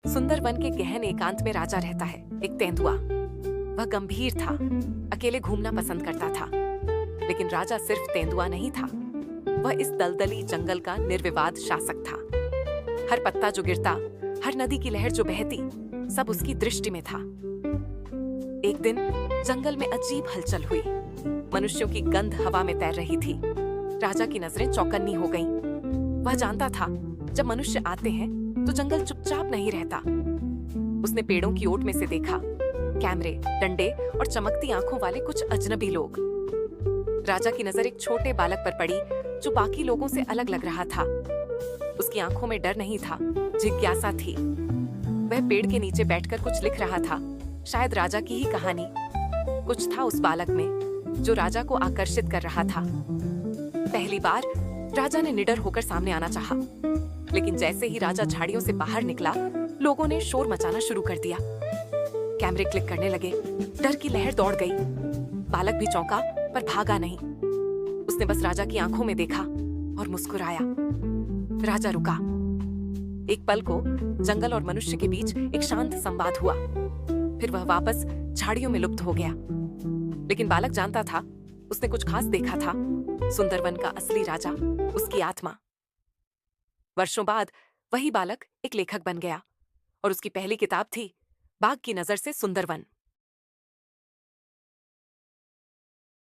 सुंदरवन के गहन एकांत में राजा रहता है, एक तेंदुआ। वह गंभीर था, अकेले घूमना पसंद करता था। लेकिन राजा सिर्फ तेंदुआ नहीं था, वह इस दलदली जंगल का निर्विवाद शासक था। हर पत्ता जो गिरता, हर नदी की लहर जो बहती, सब उसकी दृष्टि में था। एक दिन जंगल में अजीब हलचल हुई। मनुष्यों की गंध हवा में तैर रही थी। राजा की नजरें चौकन्नी हो गईं। वह जानता था, जब मनुष्य आते हैं तो जंगल चुपचाप नहीं रहता। उसने पेड़ों की ओट में से देखा, कैमरे, डंडे और चमकती आंखों वाले कुछ अजनबी लोग। राजा की नजर एक छोटे बालक पर पड़ी, जो बाकी लोगों से अलग लग रहा था। उसकी आंखों में डर नहीं था, जिज्ञासा थी। वह पेड़ के नीचे बैठकर कुछ लिख रहा था, शायद राजा की ही कहानी। कुछ था उस बालक में जो राजा को आकर्षित कर रहा था। पहली बार राजा ने निडर होकर सामने आना चाहा, लेकिन जैसे ही राजा झाड़ियों से बाहर निकला, लोगों ने शोर मचाना शुरू कर दिया। कैमरे क्लिक करने लगे, डर की लहर दौड़ गई। बालक भी चौंका, पर भागा नहीं। उसने बस राजा की आंखों में देखा और मुस्कुराया। राजा रुका। एक पल को जंगल और मनुष्य के बीच एक शांत संवाद हुआ। फिर वह वापस झाड़ियों में लुप्त हो गया। लेकिन बालक जानता था, उसने कुछ खास देखा था। सुंदरवन का असली राजा, उसकी आत्मा। वर्षों बाद वही बालक एक लेखक बन गया और उसकी पहली किताब थी बाघ की नजर से सुंदरवन।